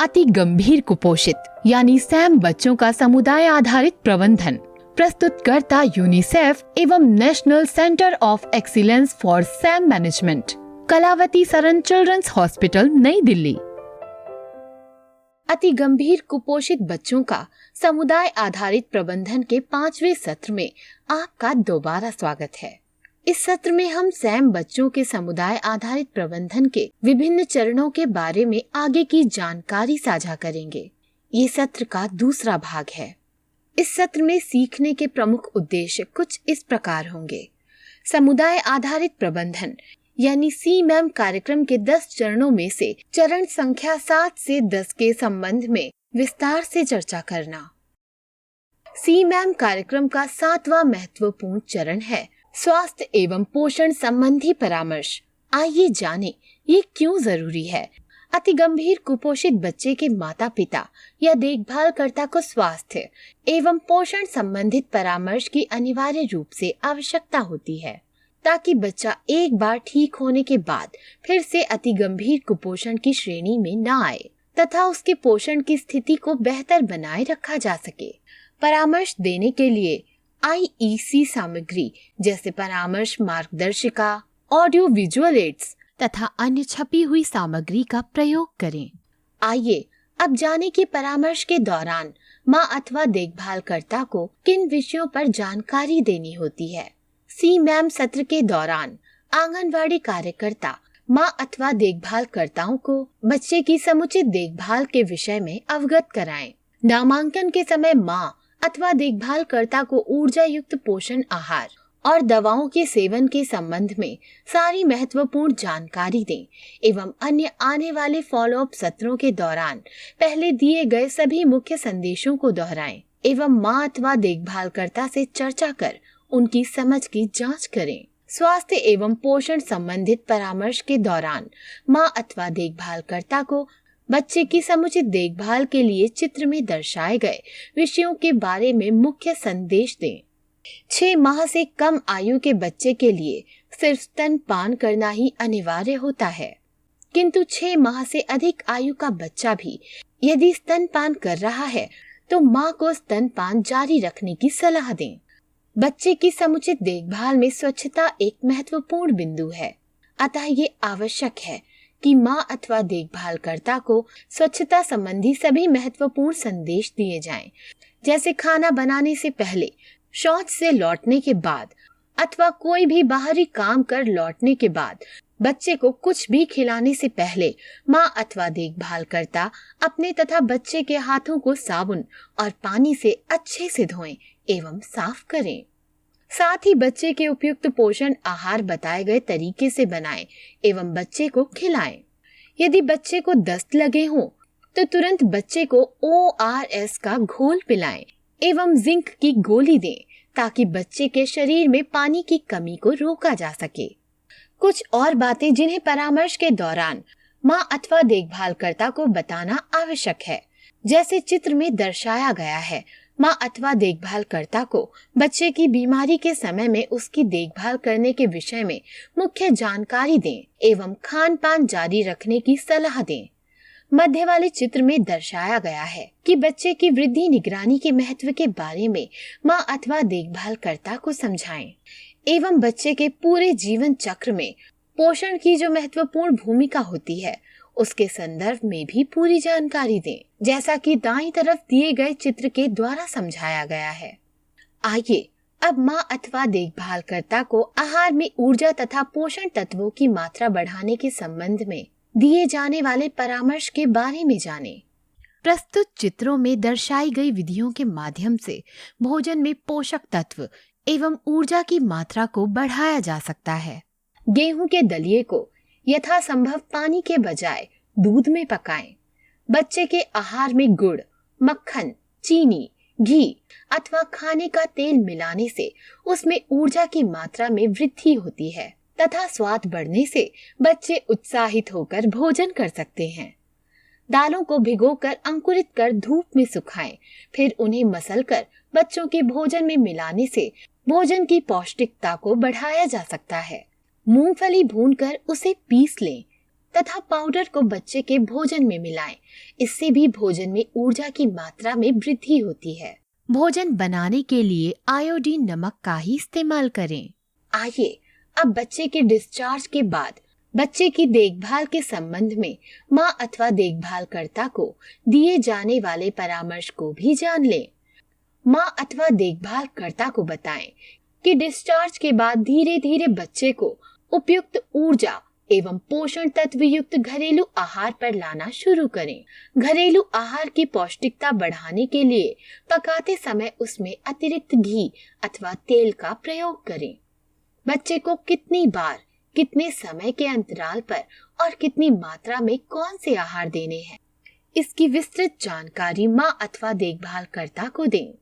अति गंभीर कुपोषित यानी सैम बच्चों का समुदाय आधारित प्रबंधन, प्रस्तुतकर्ता यूनिसेफ एवं national centre of excellence for SAM management, Kalawati Saran children's hospital, New Delhi. अति गंभीर कुपोषित बच्चों का समुदाय आधारित प्रबंधन के 5वें सत्र में आपका दोबारा स्वागत है। इस सत्र में हम सैम बच्चों के समुदाय आधारित प्रबंधन के विभिन्न चरणों के बारे में आगे की जानकारी साझा करेंगे। ये सत्र का दूसरा भाग है। इस सत्र में सीखने के प्रमुख उद्देश्य कुछ इस प्रकार होंगे। समुदाय आधारित प्रबंधन यानी CMAM कार्यक्रम के 10 चरणों में से चरण संख्या 7 से 10 के संबंध में विस्तार से चर्चा करना। CMAM कार्यक्रम का 7वां महत्वपूर्ण चरण है स्वास्थ्य एवं पोषण संबंधी परामर्श। आइए जानें ये क्यों जरूरी है। अति गंभीर कुपोषित बच्चे के माता पिता या देखभालकर्ता को स्वास्थ्य एवं पोषण संबंधित परामर्श की अनिवार्य रूप से आवश्यकता होती है, ताकि बच्चा एक बार ठीक होने के बाद फिर से अति गंभीर कुपोषण की श्रेणी में न आए तथा उसके पोषण की स्थिति को बेहतर बनाए रखा जा सके। परामर्श देने के लिए IEC सामग्री जैसे परामर्श मार्गदर्शिका, ऑडियो विजुअल एड्स तथा अन्य छपी हुई सामग्री का प्रयोग करें। आइए अब जाने कि परामर्श के दौरान माँ अथवा देखभालकर्ता को किन विषयों पर जानकारी देनी होती है। CMAM सत्र के दौरान आंगनवाड़ी कार्यकर्ता माँ अथवा देखभालकर्ताओं को बच्चे की समुचित देखभाल के विषय में अवगत कराएं। नामांकन के समय माँ अथवा देखभालकर्ता को ऊर्जा युक्त पोषण आहार और दवाओं के सेवन के संबंध में सारी महत्वपूर्ण जानकारी दें एवं अन्य आने वाले फॉलोअप सत्रों के दौरान पहले दिए गए सभी मुख्य संदेशों को दोहराएं एवं माँ अथवा देखभालकर्ता से चर्चा कर उनकी समझ की जांच करें। स्वास्थ्य एवं पोषण संबंधित परामर्श के दौरान माँ अथवा देखभालकर्ता को बच्चे की समुचित देखभाल के लिए चित्र में दर्शाए गए विषयों के बारे में मुख्य संदेश दें। 6 माह से कम आयु के बच्चे के लिए सिर्फ स्तनपान करना ही अनिवार्य होता है, किंतु 6 माह से अधिक आयु का बच्चा भी यदि स्तनपान कर रहा है तो माँ को स्तनपान जारी रखने की सलाह दें। बच्चे की समुचित देखभाल में स्वच्छता एक महत्वपूर्ण बिंदु है, अतः ये आवश्यक है कि माँ अथवा देखभालकर्ता को स्वच्छता संबंधी सभी महत्वपूर्ण संदेश दिए जाएं, जैसे खाना बनाने से पहले, शौच से लौटने के बाद अथवा कोई भी बाहरी काम कर लौटने के बाद बच्चे को कुछ भी खिलाने से पहले माँ अथवा देखभालकर्ता अपने तथा बच्चे के हाथों को साबुन और पानी से अच्छे से धोएं एवं साफ करें। साथ ही बच्चे के उपयुक्त पोषण आहार बताए गए तरीके से बनाएं एवं बच्चे को खिलाएं। यदि बच्चे को दस्त लगे हों तो तुरंत बच्चे को ORS का घोल पिलाएं एवं जिंक की गोली दें, ताकि बच्चे के शरीर में पानी की कमी को रोका जा सके। कुछ और बातें जिन्हें परामर्श के दौरान माँ अथवा देखभालकर्ता को बताना आवश्यक है, जैसे चित्र में दर्शाया गया है। माँ अथवा देखभालकर्ता को बच्चे की बीमारी के समय में उसकी देखभाल करने के विषय में मुख्य जानकारी दें एवं खान पान जारी रखने की सलाह दें। मध्य वाले चित्र में दर्शाया गया है कि बच्चे की वृद्धि निगरानी के महत्व के बारे में माँ अथवा देखभालकर्ता को समझाएं एवं बच्चे के पूरे जीवन चक्र में पोषण की जो महत्वपूर्ण भूमिका होती है उसके संदर्भ में भी पूरी जानकारी दें, जैसा कि दाईं तरफ दिए गए चित्र के द्वारा समझाया गया है। आइए अब माँ अथवा देखभालकर्ता को आहार में ऊर्जा तथा पोषण तत्वों की मात्रा बढ़ाने के संबंध में दिए जाने वाले परामर्श के बारे में जानें। प्रस्तुत चित्रों में दर्शाई गई विधियों के माध्यम से भोजन में पोषक तत्व एवं ऊर्जा की मात्रा को बढ़ाया जा सकता है। गेहूं के दलिये को यथासंभव पानी के बजाय दूध में पकाएं। बच्चे के आहार में गुड़, मक्खन, चीनी, घी अथवा खाने का तेल मिलाने से उसमें ऊर्जा की मात्रा में वृद्धि होती है तथा स्वाद बढ़ने से बच्चे उत्साहित होकर भोजन कर सकते हैं। दालों को भिगोकर अंकुरित कर धूप में सुखाएं, फिर उन्हें मसलकर बच्चों के भोजन में मिलाने से भोजन की पौष्टिकता को बढ़ाया जा सकता है। मूंगफली भूनकर उसे पीस लें। तथा पाउडर को बच्चे के भोजन में मिलाएं। इससे भी भोजन में ऊर्जा की मात्रा में वृद्धि होती है। भोजन बनाने के लिए आयोडीन नमक का ही इस्तेमाल करें। आइए अब बच्चे के डिस्चार्ज के बाद बच्चे की देखभाल के संबंध में माँ अथवा देखभालकर्ता को दिए जाने वाले परामर्श को भी जान लें। माँ अथवा देखभालकर्ता को बताएं कि डिस्चार्ज के बाद धीरे धीरे बच्चे को उपयुक्त ऊर्जा एवं पोषण तत्व युक्त घरेलू आहार पर लाना शुरू करें। घरेलू आहार की पौष्टिकता बढ़ाने के लिए पकाते समय उसमें अतिरिक्त घी अथवा तेल का प्रयोग करें। बच्चे को कितनी बार, कितने समय के अंतराल पर और कितनी मात्रा में कौन से आहार देने हैं, इसकी विस्तृत जानकारी माँ अथवा देखभालकर्ता को दें।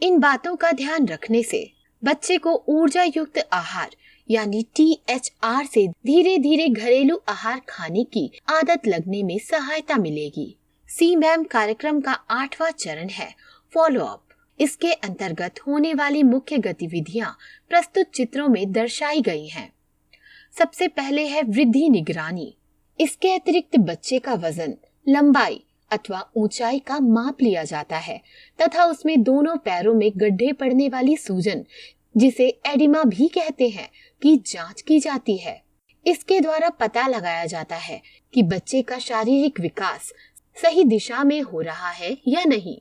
इन बातों का ध्यान रखने से बच्चे को ऊर्जा युक्त आहार यानी THR से धीरे धीरे घरेलू आहार खाने की आदत लगने में सहायता मिलेगी। CMAM कार्यक्रम का 8वां चरण है फॉलो अप। इसके अंतर्गत होने वाली मुख्य गतिविधियां प्रस्तुत चित्रों में दर्शाई गई हैं। सबसे पहले है वृद्धि निगरानी। इसके अतिरिक्त बच्चे का वजन, लंबाई अथवा ऊंचाई का माप लिया जाता है तथा उसमें दोनों पैरों में गड्ढे पड़ने वाली सूजन, जिसे एडिमा भी कहते हैं, की जांच की जाती है। इसके द्वारा पता लगाया जाता है कि बच्चे का शारीरिक विकास सही दिशा में हो रहा है या नहीं।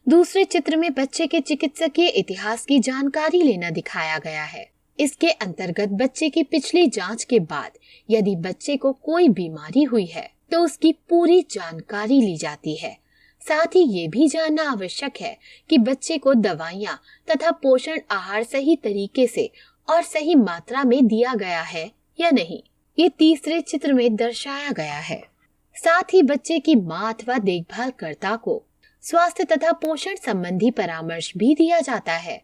दूसरे चित्र में बच्चे के चिकित्सकीय इतिहास की जानकारी लेना दिखाया गया है। इसके अंतर्गत बच्चे की पिछली जांच के बाद यदि बच्चे को कोई बीमारी हुई है तो उसकी पूरी जानकारी ली जाती है। साथ ही ये भी जानना आवश्यक है कि बच्चे को दवाइयाँ तथा पोषण आहार सही तरीके से और सही मात्रा में दिया गया है या नहीं, ये तीसरे चित्र में दर्शाया गया है। साथ ही बच्चे की माँ अथवा देखभालकर्ता को स्वास्थ्य तथा पोषण संबंधी परामर्श भी दिया जाता है।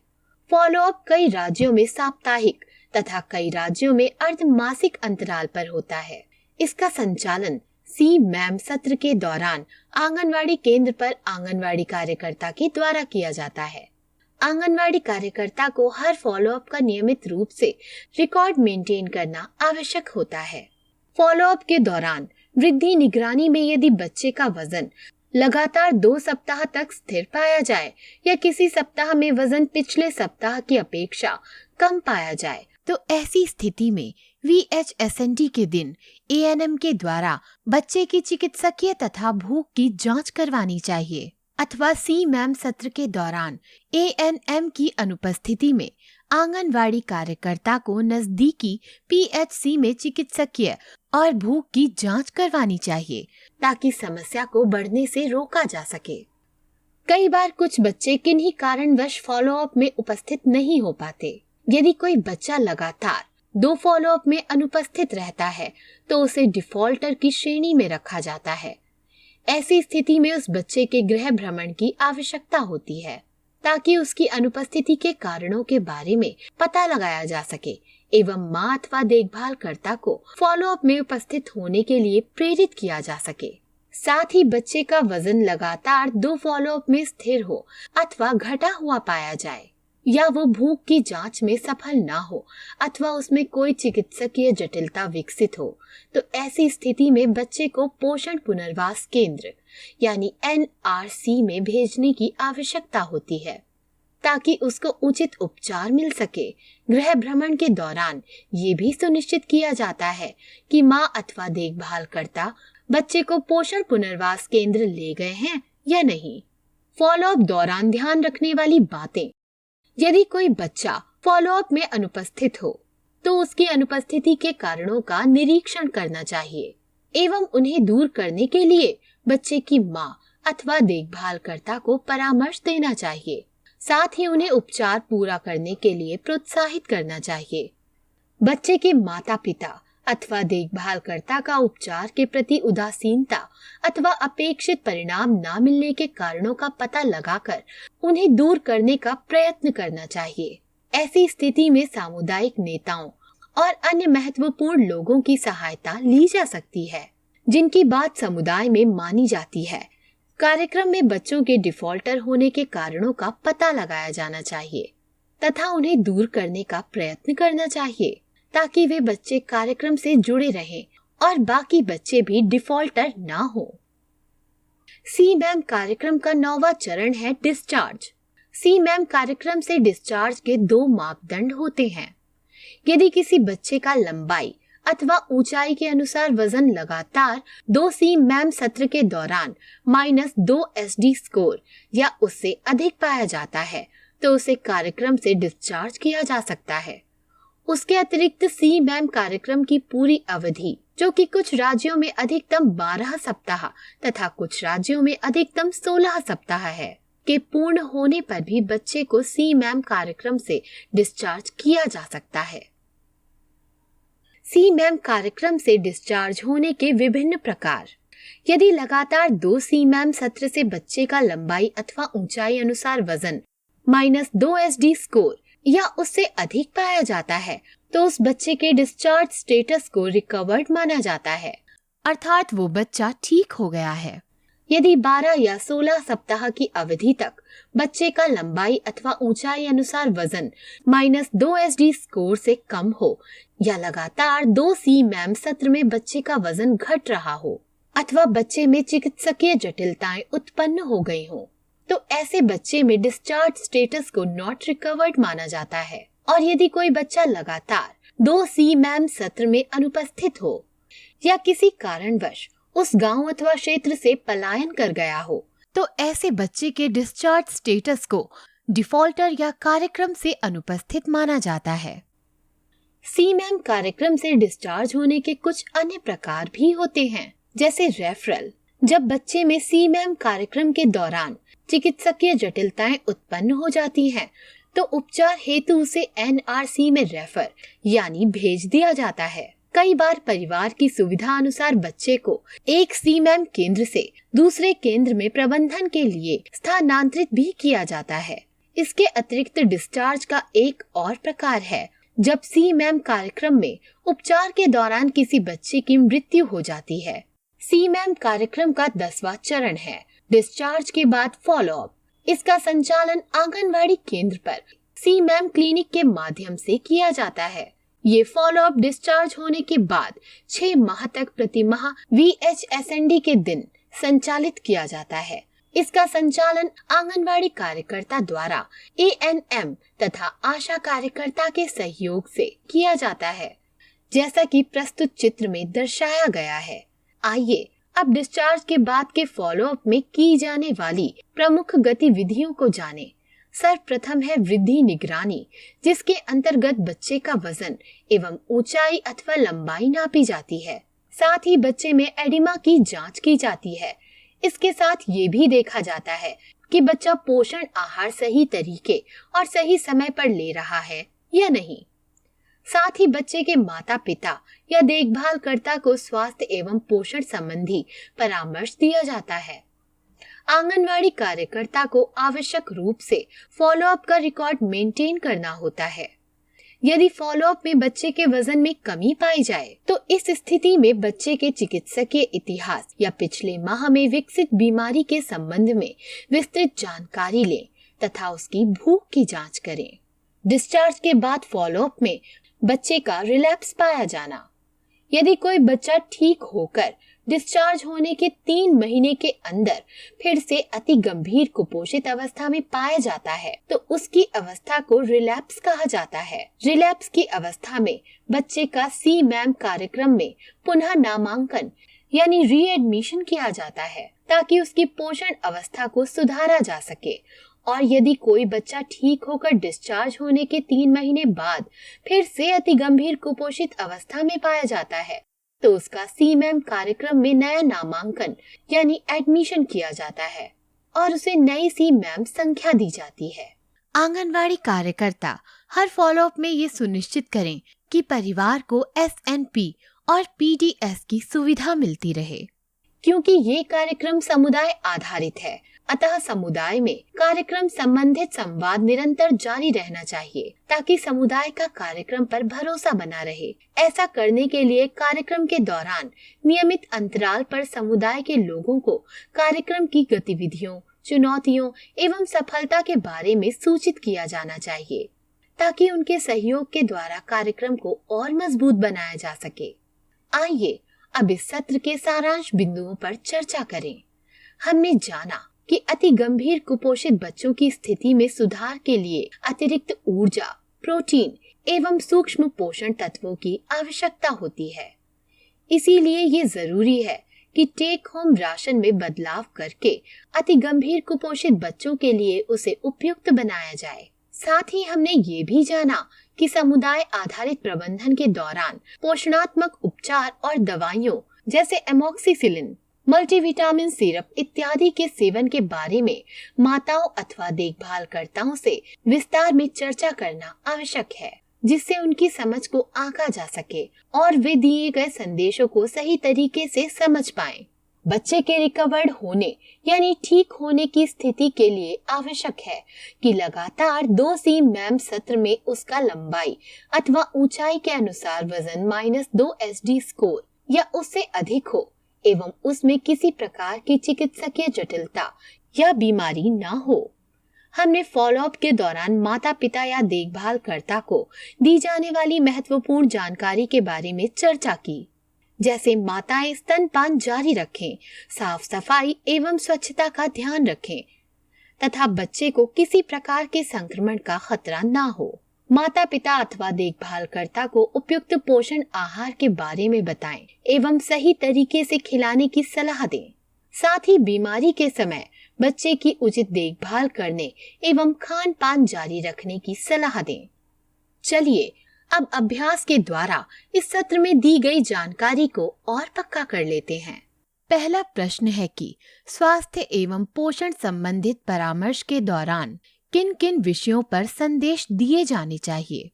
फॉलोअप कई राज्यों में साप्ताहिक तथा कई राज्यों में अर्धमासिक अंतराल पर होता है। इसका संचालन CMAM सत्र के दौरान आंगनवाड़ी केंद्र पर आंगनवाड़ी कार्यकर्ता के द्वारा किया जाता है। आंगनवाड़ी कार्यकर्ता को हर फॉलोअप का नियमित रूप से रिकॉर्ड मेंटेन करना आवश्यक होता है। फॉलोअप के दौरान वृद्धि निगरानी में यदि बच्चे का वजन लगातार 2 सप्ताह तक स्थिर पाया जाए या किसी सप्ताह में वजन पिछले सप्ताह की अपेक्षा कम पाया जाए तो ऐसी स्थिति में VHSNT के दिन ANM के द्वारा बच्चे की चिकित्सकीय तथा भूख की जांच करवानी चाहिए अथवा CMAM सत्र के दौरान ANM की अनुपस्थिति में आंगनवाड़ी कार्यकर्ता को नजदीकी PHC में चिकित्सकीय और भूख की जांच करवानी चाहिए ताकि समस्या को बढ़ने से रोका जा सके। कई बार कुछ बच्चे किन्हीं कारणवश फॉलोअप में उपस्थित नहीं हो पाते। यदि कोई बच्चा लगातार 2 फॉलोअप में अनुपस्थित रहता है तो उसे डिफॉल्टर की श्रेणी में रखा जाता है। ऐसी स्थिति में उस बच्चे के गृह भ्रमण की आवश्यकता होती है ताकि उसकी अनुपस्थिति के कारणों के बारे में पता लगाया जा सके एवं माँ अथवा देखभालकर्ता को फॉलोअप में उपस्थित होने के लिए प्रेरित किया जा सके। साथ ही बच्चे का वजन लगातार 2 फॉलोअप में स्थिर हो अथवा घटा हुआ पाया जाए या वो भूख की जांच में सफल ना हो अथवा उसमें कोई चिकित्सकीय जटिलता विकसित हो तो ऐसी स्थिति में बच्चे को पोषण पुनर्वास केंद्र यानी NRC में भेजने की आवश्यकता होती है ताकि उसको उचित उपचार मिल सके। गृह भ्रमण के दौरान ये भी सुनिश्चित किया जाता है कि माँ अथवा देखभालकर्ता बच्चे को पोषण पुनर्वास केंद्र ले गए हैं या नहीं। फॉलोअप दौरान ध्यान रखने वाली बातें, यदि कोई बच्चा फॉलोअप में अनुपस्थित हो तो उसकी अनुपस्थिति के कारणों का निरीक्षण करना चाहिए एवं उन्हें दूर करने के लिए बच्चे की माँ अथवा देखभालकर्ता को परामर्श देना चाहिए। साथ ही उन्हें उपचार पूरा करने के लिए प्रोत्साहित करना चाहिए। बच्चे के माता पिता अथवा देखभालकर्ता का उपचार के प्रति उदासीनता अथवा अपेक्षित परिणाम न मिलने के कारणों का पता लगाकर उन्हें दूर करने का प्रयत्न करना चाहिए। ऐसी स्थिति में सामुदायिक नेताओं और अन्य महत्वपूर्ण लोगों की सहायता ली जा सकती है जिनकी बात समुदाय में मानी जाती है। कार्यक्रम में बच्चों के डिफॉल्टर होने के कारणों का पता लगाया जाना चाहिए तथा उन्हें दूर करने का प्रयत्न करना चाहिए ताकि वे बच्चे कार्यक्रम से जुड़े रहें और बाकी बच्चे भी डिफॉल्टर ना हो। CMAM कार्यक्रम का 9वां चरण है डिस्चार्ज। CMAM कार्यक्रम से डिस्चार्ज के 2 मापदंड होते हैं। यदि किसी बच्चे का लंबाई अथवा ऊंचाई के अनुसार वजन लगातार 2 CMAM सत्र के दौरान -2 SD स्कोर या उससे अधिक पाया जाता है तो उसे कार्यक्रम से डिस्चार्ज किया जा सकता है। उसके अतिरिक्त CMAM कार्यक्रम की पूरी अवधि, जो कि कुछ राज्यों में अधिकतम 12 सप्ताह तथा कुछ राज्यों में अधिकतम 16 सप्ताह है, के पूर्ण होने पर भी बच्चे को CMAM कार्यक्रम से डिस्चार्ज किया जा सकता है। CMAM कार्यक्रम से डिस्चार्ज होने के विभिन्न प्रकार। यदि लगातार 2 CMAM सत्र से बच्चे का लंबाई अथवा ऊंचाई अनुसार वजन -2 SD स्कोर या उससे अधिक पाया जाता है तो उस बच्चे के डिस्चार्ज स्टेटस को रिकवर्ड माना जाता है, अर्थात वो बच्चा ठीक हो गया है। यदि 12 या 16 सप्ताह की अवधि तक बच्चे का लंबाई अथवा ऊंचाई अनुसार वजन -2 SD स्कोर से कम हो या लगातार 2 CMAM सत्र में बच्चे का वजन घट रहा हो अथवा बच्चे में चिकित्सकीय जटिलताएं उत्पन्न हो गई हो, तो ऐसे बच्चे में डिस्चार्ज स्टेटस को नॉट रिकवर्ड माना जाता है। और यदि कोई बच्चा लगातार 2 CMAM सत्र में अनुपस्थित हो या किसी कारणवश उस गांव अथवा क्षेत्र से पलायन कर गया हो तो ऐसे बच्चे के डिस्चार्ज स्टेटस को डिफॉल्टर या कार्यक्रम से अनुपस्थित माना जाता है। CMAM कार्यक्रम से डिस्चार्ज होने के कुछ अन्य प्रकार भी होते हैं, जैसे रेफरल। जब बच्चे में CMAM कार्यक्रम के दौरान चिकित्सकीय जटिलताएं उत्पन्न हो जाती हैं, तो उपचार हेतु उसे NRC में रेफर यानी भेज दिया जाता है। कई बार परिवार की सुविधा अनुसार बच्चे को एक CMAM केंद्र से दूसरे केंद्र में प्रबंधन के लिए स्थानांतरित भी किया जाता है। इसके अतिरिक्त डिस्चार्ज का एक और प्रकार है जब CMAM कार्यक्रम में उपचार के दौरान किसी बच्चे की मृत्यु हो जाती है। CMAM कार्यक्रम का 10वां चरण है डिस्चार्ज के बाद फॉलोअप। इसका संचालन आंगनवाड़ी केंद्र पर CMAM क्लिनिक के माध्यम से किया जाता है। ये फॉलोअप डिस्चार्ज होने के बाद 6 माह तक प्रति माह VHSND के दिन संचालित किया जाता है। इसका संचालन आंगनवाड़ी कार्यकर्ता द्वारा ANM तथा आशा कार्यकर्ता के सहयोग से किया जाता है, जैसा कि प्रस्तुत चित्र में दर्शाया गया है। आइए अब डिस्चार्ज के बाद के फॉलोअप में की जाने वाली प्रमुख गतिविधियों को जानें। सर्वप्रथम है वृद्धि निगरानी, जिसके अंतर्गत बच्चे का वजन एवं ऊंचाई अथवा लंबाई नापी जाती है। साथ ही बच्चे में एडिमा की जांच की जाती है। इसके साथ ये भी देखा जाता है कि बच्चा पोषण आहार सही तरीके और सही समय पर ले रहा है या नहीं। साथ ही बच्चे के माता पिता या देखभालकर्ता को स्वास्थ्य एवं पोषण संबंधी परामर्श दिया जाता है। आंगनवाड़ी कार्यकर्ता को आवश्यक रूप से फॉलोअप का रिकॉर्ड मेंटेन करना होता है। यदि फॉलोअप में बच्चे के वजन में कमी पाई जाए तो इस स्थिति में बच्चे के चिकित्सकीय इतिहास या पिछले माह में विकसित बीमारी के संबंध में विस्तृत जानकारी लें तथा उसकी भूख की जांच करें। डिस्चार्ज के बाद फॉलोअप में बच्चे का रिलैप्स पाया जाना। यदि कोई बच्चा ठीक होकर डिस्चार्ज होने के 3 महीने के अंदर फिर से अति गंभीर कुपोषित अवस्था में पाया जाता है तो उसकी अवस्था को रिलैप्स कहा जाता है। रिलैप्स की अवस्था में बच्चे का CMAM कार्यक्रम में पुनः नामांकन यानी रीएडमिशन किया जाता है ताकि उसकी पोषण अवस्था को सुधारा जा सके। और यदि कोई बच्चा ठीक होकर डिस्चार्ज होने के 3 महीने बाद फिर से अति गंभीर कुपोषित अवस्था में पाया जाता है तो उसका CMAM कार्यक्रम में नया नामांकन यानी एडमिशन किया जाता है और उसे नई CMAM संख्या दी जाती है। आंगनवाड़ी कार्यकर्ता हर फॉलोअप में ये सुनिश्चित करें कि परिवार को SNP और PDS की सुविधा मिलती रहे। क्योंकि ये कार्यक्रम समुदाय आधारित है, अतः समुदाय में कार्यक्रम संबंधित संवाद निरंतर जारी रहना चाहिए ताकि समुदाय का कार्यक्रम पर भरोसा बना रहे। ऐसा करने के लिए कार्यक्रम के दौरान नियमित अंतराल पर समुदाय के लोगों को कार्यक्रम की गतिविधियों, चुनौतियों एवं सफलता के बारे में सूचित किया जाना चाहिए ताकि उनके सहयोग के द्वारा कार्यक्रम को और मजबूत बनाया जा सके। आइए अब इस सत्र के सारांश बिंदुओं पर चर्चा करें। हमने जाना कि अति गंभीर कुपोषित बच्चों की स्थिति में सुधार के लिए अतिरिक्त ऊर्जा, प्रोटीन एवं सूक्ष्म पोषण तत्वों की आवश्यकता होती है। इसीलिए ये जरूरी है कि टेक होम राशन में बदलाव करके अति गंभीर कुपोषित बच्चों के लिए उसे उपयुक्त बनाया जाए। साथ ही हमने ये भी जाना कि समुदाय आधारित प्रबंधन के दौरान पोषणात्मक उपचार और दवाइयों जैसे एमोक्सिसिलिन, मल्टीविटामिन सिरप इत्यादि के सेवन के बारे में माताओं अथवा देखभालकर्ताओं से विस्तार में चर्चा करना आवश्यक है, जिससे उनकी समझ को आंका जा सके और वे दिए गए संदेशों को सही तरीके से समझ पाएं। बच्चे के रिकवर्ड होने यानी ठीक होने की स्थिति के लिए आवश्यक है कि लगातार 2 CMAM सत्र में उसका लंबाई अथवा ऊंचाई के अनुसार वजन -2 SD स्कोर या उससे अधिक हो एवं उसमें किसी प्रकार की चिकित्सकीय जटिलता या बीमारी न हो। हमने फॉलोअप के दौरान माता पिता या देखभालकर्ता को दी जाने वाली महत्वपूर्ण जानकारी के बारे में चर्चा की, जैसे माताएं स्तनपान जारी रखें, साफ सफाई एवं स्वच्छता का ध्यान रखें तथा बच्चे को किसी प्रकार के संक्रमण का खतरा न हो। माता पिता अथवा देखभालकर्ता को उपयुक्त पोषण आहार के बारे में बताएं एवं सही तरीके से खिलाने की सलाह दें। साथ ही बीमारी के समय बच्चे की उचित देखभाल करने एवं खान पान जारी रखने की सलाह दें। चलिए अब अभ्यास के द्वारा इस सत्र में दी गई जानकारी को और पक्का कर लेते हैं। पहला प्रश्न है कि स्वास्थ्य एवं पोषण संबंधित परामर्श के दौरान किन किन विषयों पर संदेश दिए जाने चाहिए।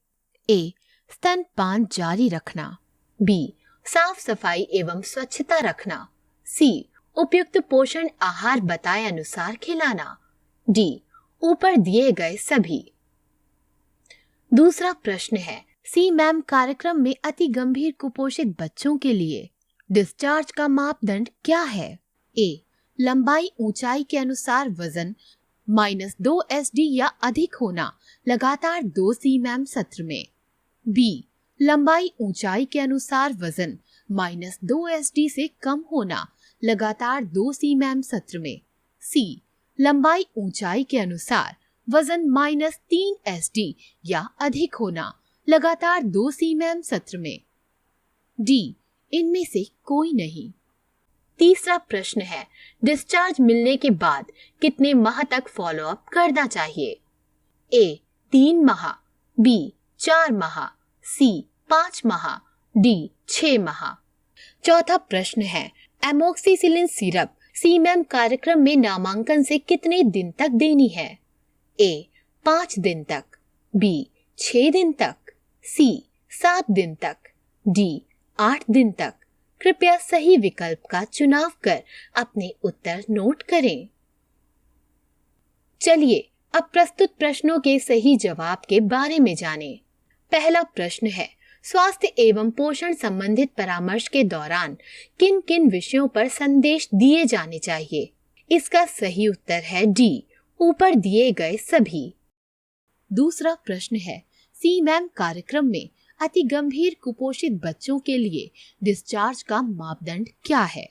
ए. स्तनपान जारी रखना। बी. साफ सफाई एवं स्वच्छता रखना। सी. उपयुक्त पोषण आहार बताए अनुसार खिलाना। डी. ऊपर दिए गए सभी। दूसरा प्रश्न है CMAM कार्यक्रम में अति गंभीर कुपोषित बच्चों के लिए डिस्चार्ज का मापदंड क्या है। ए. लंबाई ऊंचाई के अनुसार वजन -2 SD या अधिक होना लगातार 2 CMAM सत्र में। बी. लंबाई ऊंचाई के अनुसार वजन -2 SD से कम होना लगातार 2 CMAM सत्र में। सी. लंबाई ऊंचाई के अनुसार वजन -3 SD या अधिक होना लगातार 2 CMAM सत्र में। डी. इनमें से कोई नहीं। तीसरा प्रश्न है डिस्चार्ज मिलने के बाद कितने माह तक फॉलोअप करना चाहिए। ए. 3 माह। बी. 4 माह। सी. 5 माह। डी. 6 माह। चौथा प्रश्न है एमोक्सिसिलिन सिरप CMAM कार्यक्रम में नामांकन से कितने दिन तक देनी है। ए. 5 दिन तक। बी. 6 दिन तक। सी. 7 दिन तक। डी. 8 दिन तक। कृपया सही विकल्प का चुनाव कर अपने उत्तर नोट करें। चलिए अब प्रस्तुत प्रश्नों के सही जवाब के बारे में जानें। पहला प्रश्न है स्वास्थ्य एवं पोषण संबंधित परामर्श के दौरान किन किन विषयों पर संदेश दिए जाने चाहिए। इसका सही उत्तर है डी. ऊपर दिए गए सभी। दूसरा प्रश्न है CMAM कार्यक्रम में अति गंभीर कुपोषित बच्चों के लिए डिस्चार्ज का मापदंड क्या है।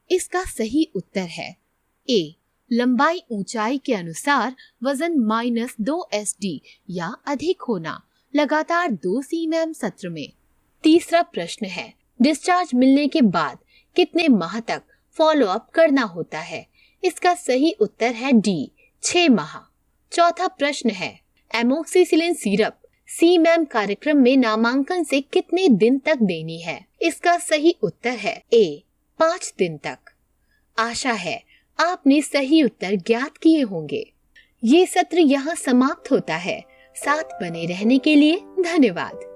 इसका सही उत्तर है ए. लंबाई ऊंचाई के अनुसार वजन -2 SD या अधिक होना लगातार 2 CMAM सत्र में। तीसरा प्रश्न है डिस्चार्ज मिलने के बाद कितने माह तक फॉलोअप करना होता है। इसका सही उत्तर है डी. 6 माह। चौथा प्रश्न है एमोक्सिसिलिन सिरप CMAM कार्यक्रम में नामांकन से कितने दिन तक देनी है। इसका सही उत्तर है ए. 5 दिन तक। आशा है आपने सही उत्तर ज्ञात किए होंगे। ये सत्र यहाँ समाप्त होता है। साथ बने रहने के लिए धन्यवाद।